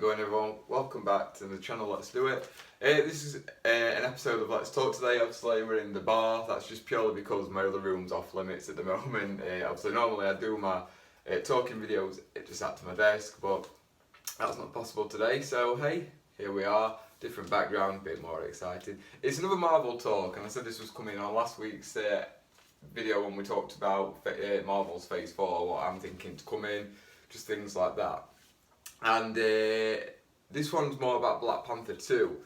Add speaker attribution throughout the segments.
Speaker 1: it going, everyone? Welcome back to the channel Let's Do It. This is an episode of Let's Talk today. Obviously we're in the bar. That's just purely because my other room's off limits at the moment. Obviously normally I do my talking videos just at my desk, but that's not possible today. So hey, here we are. Different background, a bit more excited. It's another Marvel talk, and I said this was coming on last week's video when we talked about Marvel's Phase 4, what I'm thinking to come in, just things like that. And this one's more about Black Panther 2,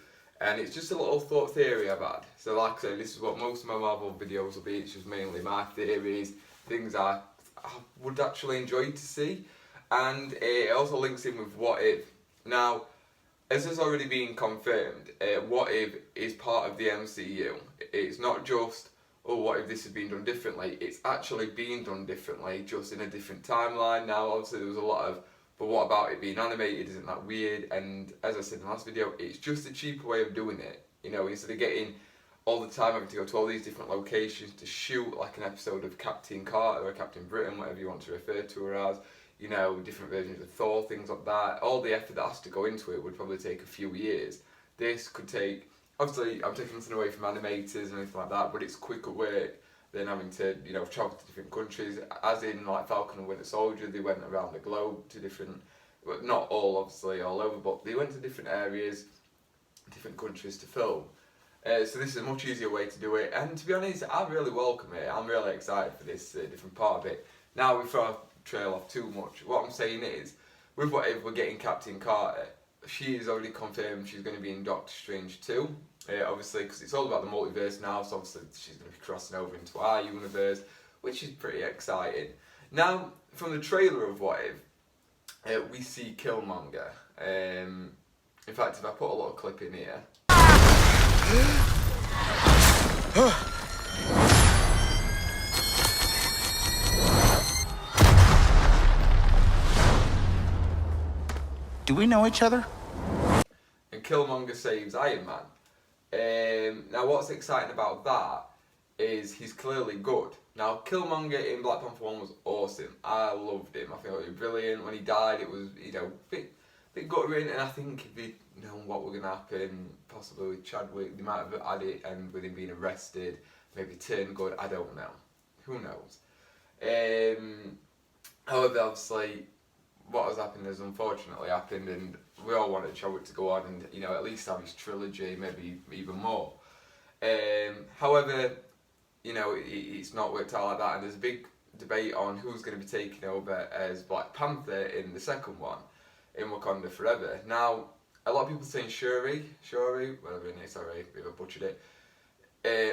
Speaker 1: and it's just a little thought theory I've had. So like I said, this is what most of my Marvel videos will be. It's just mainly my theories, things I would actually enjoy to see, and it also links in with What If. Now, as has already been confirmed, What If is part of the MCU. It's not just, oh, what if this had been done differently? It's actually being done differently, just in a different timeline. Now, obviously there was a lot of, but what about it being animated? Isn't that weird? And as I said in the last video, it's just a cheaper way of doing it. You know, instead of getting all the time having to go to all these different locations to shoot like an episode of Captain Carter or Captain Britain, whatever you want to refer to her as, you know, different versions of Thor, things like that. All the effort that has to go into it would probably take a few years. This could take, obviously I'm taking nothing away from animators and anything like that, but it's quicker work than having to, you know, travel to different countries. As in like Falcon and Winter Soldier, they went around the globe to different, well, not all obviously all over, but they went to different areas, different countries to film. So this is a much easier way to do it, and to be honest, I really welcome it. I'm really excited for this different part of it. Now, before I trail off too much, what I'm saying is, with What If, we're getting Captain Carter. She is already confirmed she's going to be in Doctor Strange 2. Obviously, because it's all about the multiverse now, so obviously she's going to be crossing over into our universe, which is pretty exciting. Now, from the trailer of What If, we see Killmonger. In fact, if I put a little clip in here.
Speaker 2: Do we know each other?
Speaker 1: And Killmonger saves Iron Man. Now what's exciting about that is he's clearly good. Now Killmonger in Black Panther 1 was awesome. I loved him. I think it was brilliant. When he died, it was, you know, a bit guttering, and I think if they'd known what was going to happen, possibly with Chadwick, they might have had it, and with him being arrested, maybe turn good, I don't know. Who knows? However, obviously, what has happened has unfortunately happened, and we all wanted Chadwick to go on and, you know, at least have his trilogy, maybe even more. However, you know, it's not worked out like that, and there's a big debate on who's going to be taking over as Black Panther in the second one, in Wakanda Forever. Now, a lot of people saying Shuri, whatever it is, sorry if I butchered it,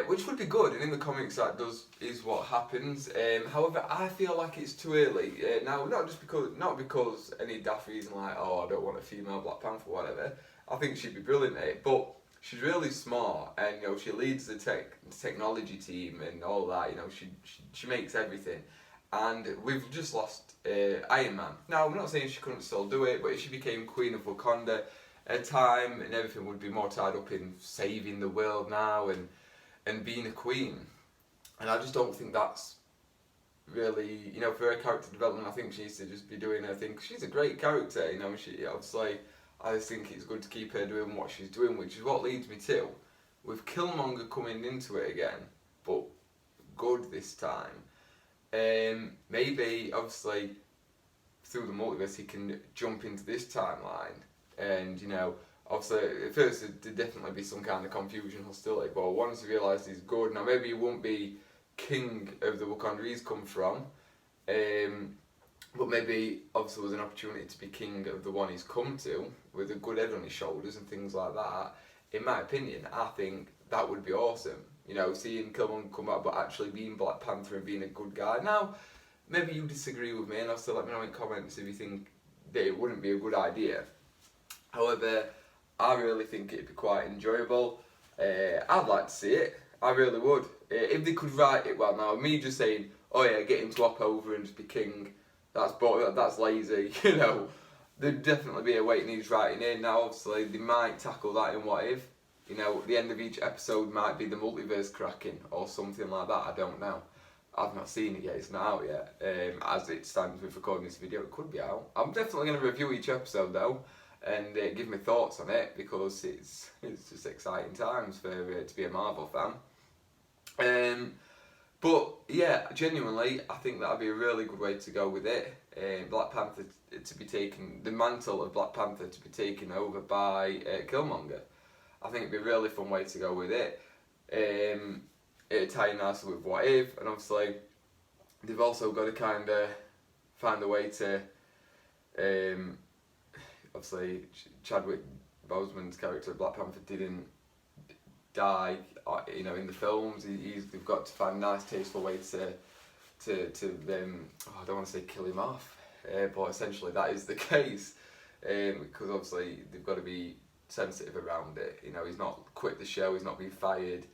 Speaker 1: which would be good, and in the comics that is what happens. However, I feel like it's too early. Now, not because any daft reason like, oh, I don't want a female Black Panther or whatever. I think she'd be brilliant at it, but she's really smart, and you know, she leads the technology team and all that. You know, she makes everything, and we've just lost Iron Man. Now, I'm not saying she couldn't still do it, but if she became Queen of Wakanda, her time and everything would be more tied up in saving the world now and being a queen. And I just don't think that's really, you know, for her character development. I think she needs to just be doing her thing. She's a great character, you know. She obviously, I just think it's good to keep her doing what she's doing, which is what leads me to, with Killmonger coming into it again, but good this time. Maybe, obviously, through the multiverse, he can jump into this timeline, and, you know, obviously, at first there'd definitely be some kind of confusion, hostility, but once he realised he's good, now maybe he won't be king of the Wakanda he's come from, but maybe, obviously, there's an opportunity to be king of the one he's come to, with a good head on his shoulders and things like that. In my opinion, I think that would be awesome. You know, seeing Killmonger come out, but actually being Black Panther and being a good guy. Now, maybe you disagree with me, and also let me know in comments if you think that it wouldn't be a good idea. However, I really think it'd be quite enjoyable. I'd like to see it. I really would. If they could write it well. Now, me just saying, oh yeah, get him to hop over and just be king, that's lazy, you know. There'd definitely be a way it needs writing in. Now, obviously, they might tackle that in What If. You know, the end of each episode might be the multiverse cracking or something like that. I don't know. I've not seen it yet, it's not out yet. As it stands with recording this video, it could be out. I'm definitely going to review each episode though. and give me thoughts on it, because it's just exciting times for to be a Marvel fan. But yeah, genuinely, I think that'd be a really good way to go with it. Black Panther to be taken, the mantle of Black Panther to be taken over by Killmonger. I think it'd be a really fun way to go with it. It'd tie in nicely with What If, and obviously they've also got to kind of find a way to, obviously Chadwick Boseman's character of Black Panther didn't die, you know, in the films. They've got to find a nice, tasteful way to I don't want to say kill him off, but essentially that is the case, because obviously they've got to be sensitive around it. You know, he's not quit the show, he's not been fired.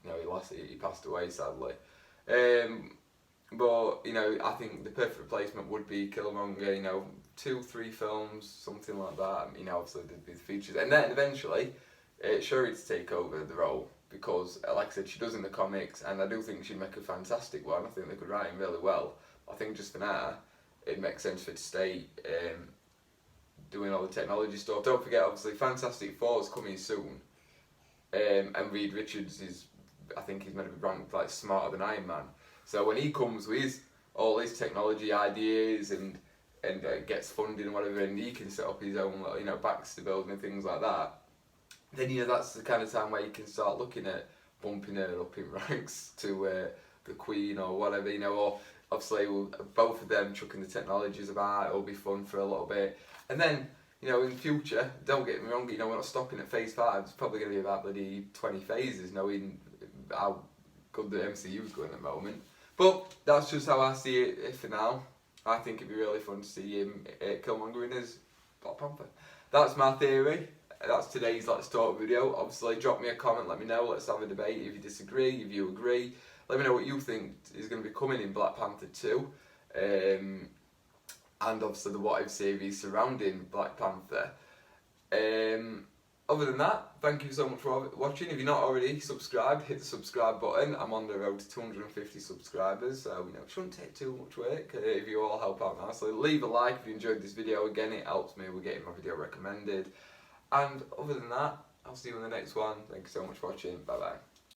Speaker 1: You know, he passed away sadly. But you know, I think the perfect replacement would be Killmonger. You know, 2-3 films, something like that. You know, obviously there'd be the features, and then eventually Shuri to take over the role, because like I said, she does in the comics, and I do think she'd make a fantastic one. I think they could write him really well. I think just for now, it makes sense for her to stay doing all the technology stuff. Don't forget, obviously, Fantastic Four is coming soon, and Reed Richards is, I think he's meant to be ranked like smarter than Iron Man. So when he comes with all his technology ideas and gets funding and whatever, and he can set up his own, you know, Baxter building and things like that, then you know that's the kind of time where you can start looking at bumping her up in ranks to the Queen or whatever, you know, or obviously both of them chucking the technologies about. It'll be fun for a little bit, and then you know in future, don't get me wrong, you know we're not stopping at phase 5. It's probably going to be about bloody 20 phases, knowing how good the MCU is going at the moment. But that's just how I see it for now. I think it'd be really fun to see him Killmonger in his Black Panther. That's my theory. That's today's Let's Talk video. Obviously, drop me a comment, let me know. Let's have a debate if you disagree, if you agree. Let me know what you think is going to be coming in Black Panther 2. And obviously the What If series surrounding Black Panther. Other than that, thank you so much for watching. If you're not already subscribed, hit the subscribe button. I'm on the road to 250 subscribers, so you know, it shouldn't take too much work if you all help out nicely. Leave a like if you enjoyed this video. Again, it helps me with getting my video recommended. And other than that, I'll see you in the next one. Thank you so much for watching. Bye bye.